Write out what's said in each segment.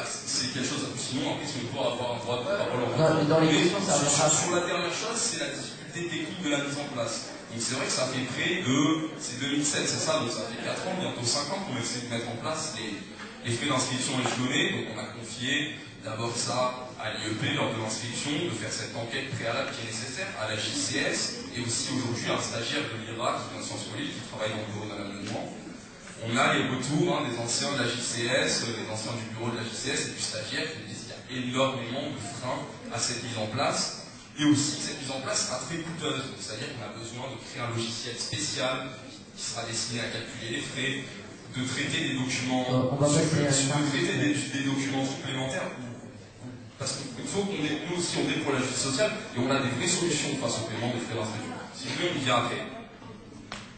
C'est quelque chose, sinon après si on peut avoir un droit de parole dans les questions, ça sur la dernière chose, c'est la difficulté technique de la mise en place. Donc c'est vrai que ça fait près de... c'est 2007, c'est ça, donc ça fait 4 ans, bientôt 5 ans qu'on essaie de mettre en place les frais d'inscription échelonnés. Donc on a confié d'abord ça à l'IEP lors de l'inscription, de faire cette enquête préalable qui est nécessaire, à la JCS, et aussi aujourd'hui un stagiaire de l'IRA qui vient de Sciences Po qui travaille dans le bureau d'un amendement. On a les retours des anciens de la JCS, les anciens du bureau de la JCS et du stagiaire qui nous disent qu'il y a énormément de freins à cette mise en place. Et aussi, cette mise en place sera très coûteuse. C'est-à-dire qu'on a besoin de créer un logiciel spécial qui sera destiné à calculer les frais, de traiter des documents, des documents supplémentaires. Parce qu'il faut qu'on ait, nous aussi, on est pour la justice sociale et on a des vraies solutions face au paiement des frais d'inscription. Si vous voulez, on y vient après.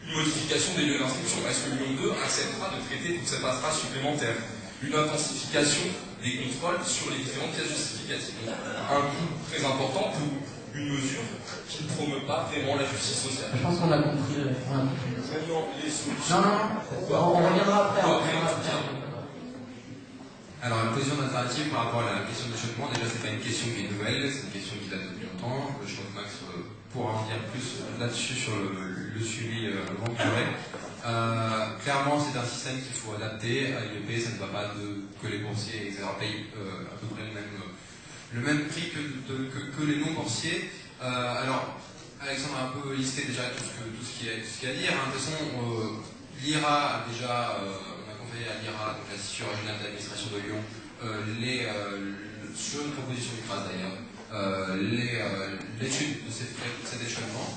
Une modification des lieux d'inscription. Est-ce que Lyon 2 acceptera de traiter toute cette paperasse supplémentaire? Une intensification des contrôles sur les différentes pièces justificatives. Donc, un coût très important pour une mesure qui ne promeut pas vraiment la justice sociale. Je pense qu'on a compris. Maintenant, les solutions... Non, on reviendra après. Alors, la position d'alternative par rapport à la question d'échappement, déjà, c'est pas une question qui est nouvelle, c'est une question qui date depuis longtemps. Je pense que Max pourra en dire plus là-dessus sur le suivi longue durée. Clairement, c'est un système qu'il faut adapter. À l'IEP, ça ne va pas que les boursiers, etc., payent à peu près le même prix que les non-boursiers. Alors, Alexandre a un peu listé déjà tout ce qu'il y a à dire. De toute façon, l'IRA a déjà, on a confié à l'IRA, donc l'Institut régional d'administration de Lyon, sur une proposition du CRAS d'ailleurs, l'étude de cet échelonnement.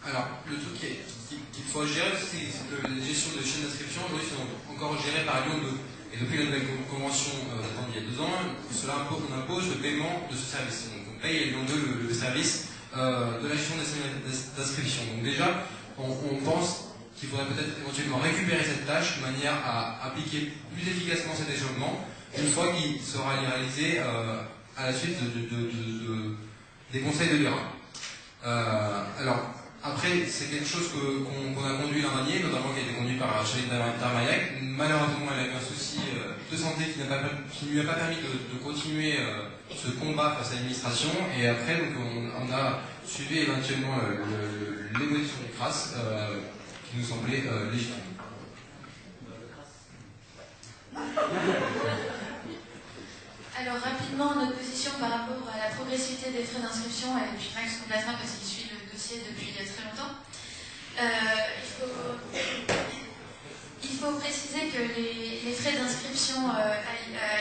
Alors, le truc qu'il faut gérer, c'est que les gestions de chaînes d'inscription aujourd'hui sont encore gérées par Lyon 2. Et depuis la nouvelle convention datant d'il y a 2 ans, on impose le paiement de ce service. Donc on paye à Lyon 2 le service de la gestion des chaînes d'inscription. Donc déjà, on pense qu'il faudrait peut-être éventuellement récupérer cette tâche de manière à appliquer plus efficacement cet échelonnement une fois qu'il sera réalisé à la suite des conseils de l'IRA. Alors, après, c'est quelque chose qu'on a conduit l'an dernier, notamment qui a été conduit par Charlie Darmaillac. Malheureusement, elle a eu un souci de santé qui ne lui a pas permis de continuer ce combat face à l'administration. Et après, donc, on a suivi éventuellement l'évolution du CRAS, qui nous semblait légitime. Alors rapidement, notre position par rapport à la progressivité des frais d'inscription, et puis Max complétera parce qu'il suit le dossier depuis très longtemps. Il faut préciser que les frais d'inscription à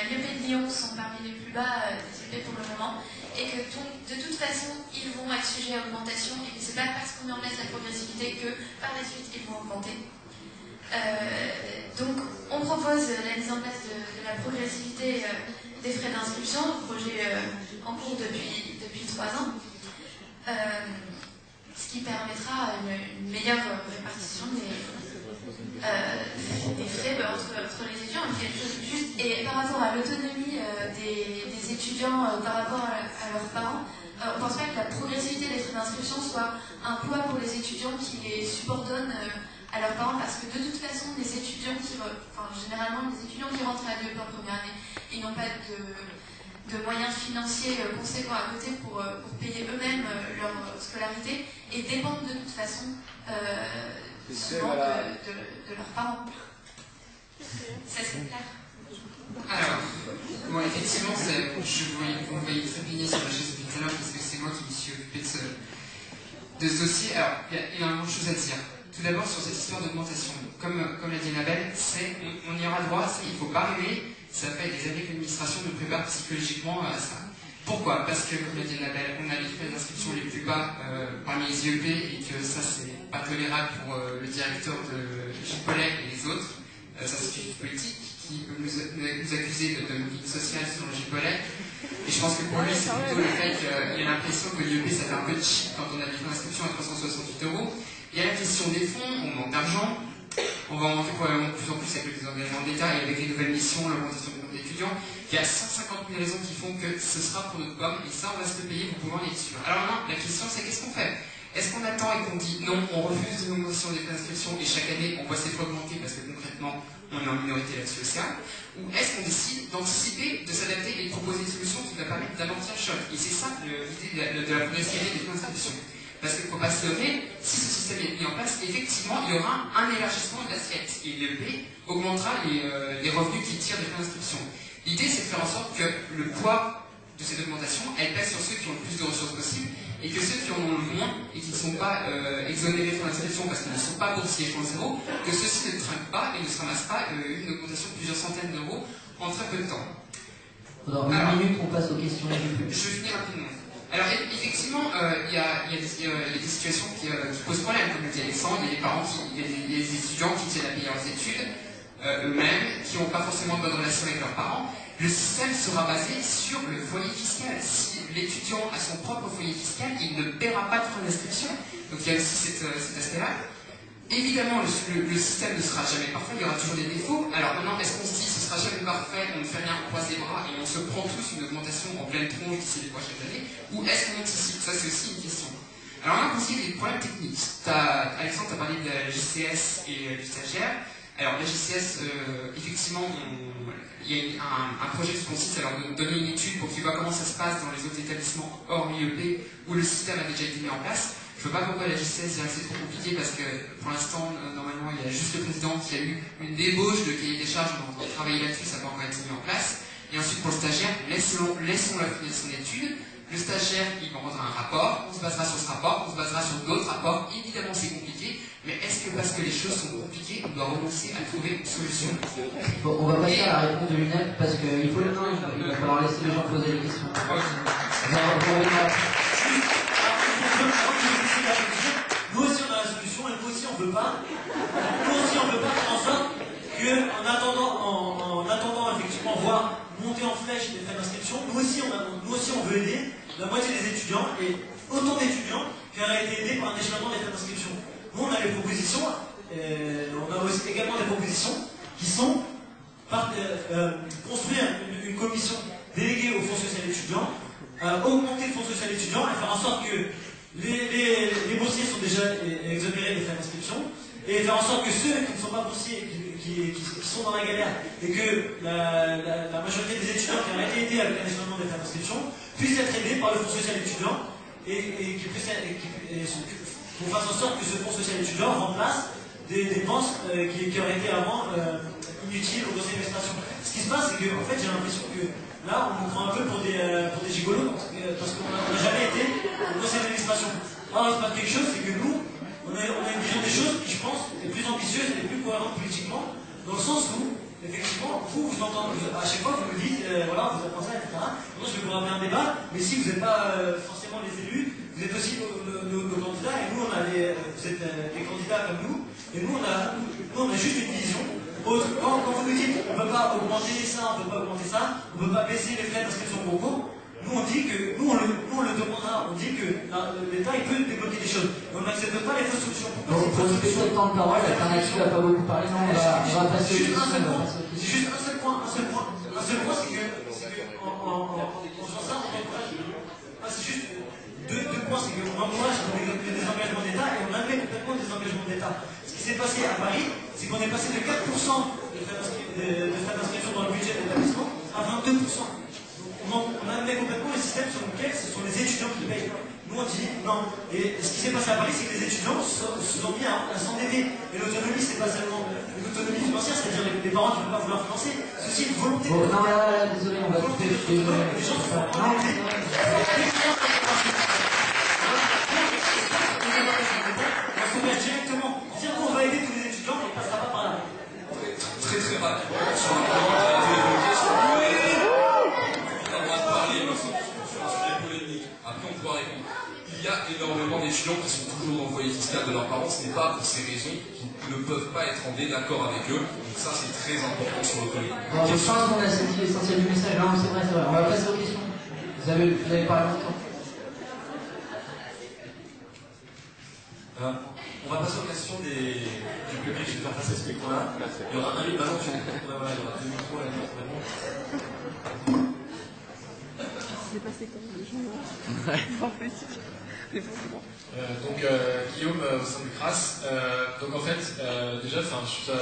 l'IEP de Lyon sont parmi les plus bas des IEP pour le moment, et que de toute façon, ils vont être sujets à augmentation, et que ce n'est pas parce qu'on met en place la progressivité que par la suite, ils vont augmenter. Donc, on propose la mise en place de la progressivité des frais d'inscription, projet en cours depuis 3 ans, ce qui permettra une meilleure répartition des frais entre les étudiants, quelque chose de juste. Et par rapport à l'autonomie des étudiants par rapport à leurs parents, on ne pense pas que la progressivité des frais d'inscription soit un poids pour les étudiants qui les subordonnent à leurs parents, parce que de toute façon, les étudiants généralement, les étudiants qui rentrent à l'IEP en première année, ils n'ont pas de moyens financiers conséquents à côté pour payer eux-mêmes leur scolarité, et dépendent de toute façon souvent de leurs parents. Ça, c'est clair. Alors, bon, effectivement, vous voyez très bien sur la chaise depuis tout à l'heure, parce que c'est moi qui me suis occupé de ce dossier. Alors, il y a énormément de choses à dire. Tout d'abord, sur cette histoire d'augmentation, comme l'a dit Annabelle, on y aura droit, il ne faut pas rêver, ça fait des années que l'administration nous prépare psychologiquement à ça. Pourquoi? Parce que, comme l'a dit Annabelle, on a les frais d'inscription les plus bas parmi les IEP, et que ça, c'est pas tolérable pour le directeur de Gilles-Pollet et les autres. Ça, c'est une politique qui peut nous accuser de dumping social selon Gilles-Pollet. Et je pense que pour lui, c'est plutôt le fait qu'il a l'impression que l'IEP, ça fait un peu cheap quand on a des frais d'inscription à 368 €. Il y a la question des fonds, on manque d'argent, on va en manquer probablement de plus en plus avec les engagements de l'État et avec les nouvelles missions, l'augmentation du nombre d'étudiants. Il y a 150 000 raisons qui font que ce sera pour notre pomme, et ça, on va se le payer pour pouvoir les suivre. Alors maintenant, la question, c'est qu'est-ce qu'on fait? Est-ce qu'on attend et qu'on dit non, on refuse une augmentation des frais d'inscription et chaque année on voit ces frais augmenter parce que concrètement on est en minorité là-dessus au CA? Ou est-ce qu'on décide d'anticiper, de s'adapter et de proposer une solution qui va permettre d'amortir le choc? Et c'est ça l'idée de la progressivité des frais d'inscription. Parce qu'il ne faut pas se leurrer, si ce système est mis en place, effectivement, il y aura un élargissement de l'assiette. Et l'IEP augmentera les revenus qui tirent des frais d'inscription. L'idée, c'est de faire en sorte que le poids de cette augmentation, elle pèse sur ceux qui ont le plus de ressources possibles, et que ceux qui en ont le moins, et qui ne sont pas exonérés de frais d'inscription parce qu'ils ne sont pas boursiers échelon 0, que ceux-ci ne trinquent pas et ne se ramassent pas une augmentation de plusieurs centaines d'euros en très peu de temps. Dans une minute, on passe aux questions du public. Je vais finir rapidement. Alors, effectivement, il y a des situations qui posent problème, comme le dit Alexandre. Il y a des parents, il y a des étudiants qui tiennent à payer leurs études eux-mêmes, qui n'ont pas forcément de bonne relation avec leurs parents. Le système sera basé sur le foyer fiscal. Si l'étudiant a son propre foyer fiscal, il ne paiera pas de frais d'inscription. Donc, il y a aussi cet aspect-là. Évidemment, le système ne sera jamais parfait, il y aura toujours des défauts. Alors maintenant, est-ce qu'on se dit ce sera jamais parfait, on ne fait rien, on croise les bras et on se prend tous une augmentation en pleine tronche d'ici les prochaines années? Ou est-ce qu'on anticipe? Ça, c'est aussi une question. Alors on a aussi des problèmes techniques. Alexandre, tu as parlé de la JCS et du stagiaire. Alors la JCS, effectivement, il y a un projet qui consiste à leur donner une étude pour qu'ils voient comment ça se passe dans les autres établissements hors IEP où le système a déjà été mis en place. Je ne vois pas pourquoi la JCS dirait que c'est trop compliqué parce que pour l'instant, normalement, il y a juste le président qui a eu une débauche de cahier des charges, on va travailler là-dessus, ça n'a pas encore été mis en place. Et ensuite, pour le stagiaire, laissons-la finir son étude. Le stagiaire, il me rendra un rapport, on se basera sur ce rapport, on se basera sur d'autres rapports. Évidemment, c'est compliqué, mais est-ce que parce que les choses sont compliquées, on doit renoncer à trouver une solution? Bon, on va passer à la réponse de l'UNEP parce qu'il faut le temps, il va falloir laisser les gens poser des questions. Nous aussi on a la solution et nous aussi on veut pas. Nous aussi on veut pas faire en sorte qu'en attendant effectivement voir monter en flèche les frais d'inscription, nous aussi on veut aider la moitié des étudiants et autant d'étudiants qui auraient été aidés par un échelonnement des frais d'inscription. Nous on a les propositions, on a aussi également des propositions qui sont construire une commission déléguée au Fonds social étudiant, augmenter le Fonds social étudiant et faire en sorte que les boursiers sont déjà exonérés des frais d'inscription et faire en sorte que ceux qui ne sont pas boursiers, qui sont dans la galère et que la majorité des étudiants qui ont été aidés avec un échelonnement des frais d'inscription puissent être aidés par le Fonds social étudiant et qu'on fasse en sorte que ce Fonds social étudiant remplace des dépenses qui auraient été avant inutiles au conseil d'administration. Ce qui se passe, c'est que en fait, j'ai l'impression que là, on nous prend un peu pour des gigolos parce qu'on n'a jamais été au conseil d'administration. Or, il se passe quelque chose, c'est que nous, on a une vision des choses qui, je pense, est plus ambitieuse et plus cohérente politiquement, dans le sens où, effectivement, vous entendez, à chaque fois, vous me dites, voilà, vous avez pensé, etc. Moi, je vais vous rappeler un débat, mais si vous n'êtes pas forcément les élus, vous êtes aussi nos candidats, et nous, vous êtes des candidats comme nous, et nous, on a juste une vision. Quand vous nous dites on ne peut pas augmenter ça, on ne peut pas augmenter ça, on ne peut pas baisser les frais d'inscription au concours, nous on dit que, nous on le demandera, on dit que l'État il peut débloquer des choses. Mais on n'accepte pas les fausses solutions. Bon, pour respecter le temps de parole, l'alternative n'a pas beaucoup parlé, non, on va passer juste un seul point. C'est juste un seul point, c'est que en faisant ça, on encourage. C'est juste deux points, c'est qu'on encourage des engagements d'État et on admet complètement des engagements d'État. Ce qui s'est passé à Paris, c'est qu'on est passé de 4% de frais d'inscription dans le budget de l'établissement à 22%. Donc on admet complètement le système sur lequel ce sont les étudiants qui payent. Nous on dit non. Et ce qui s'est passé à Paris, c'est que les étudiants se sont mis à s'endetter. Et l'autonomie, c'est pas seulement l'autonomie financière, c'est-à-dire les parents qui ne peuvent pas vouloir financer. C'est aussi une volonté. Bon, non, là, désolé, on va couper. Les gens sont endettés. On s'engage directement. Dire qu'on va aider tous les étudiants, on ne passera pas par là. Très très rapidement sur un point qui a été évoqué sur le on a le droit de parler mais sur un sujet polémique. Après on pourra répondre. Il y a énormément d'étudiants qui sont toujours dans le foyer fiscal de leurs parents, ce n'est pas pour ces raisons qu'ils ne peuvent pas être en désaccord avec eux. Donc ça c'est très important sur l'autonomie. Bon, je pense qu'on a saisi l'essentiel du message. Non, c'est vrai. On va passer aux questions. Vous avez parlé longtemps. On va passer aux questions du public. Je vais faire passer ce micro-là. Il y aura un micro. Il y aura deux micros à la C'est passé comme le jour. Donc Guillaume au sein du CRAS. Donc en fait, déjà, je trouve ça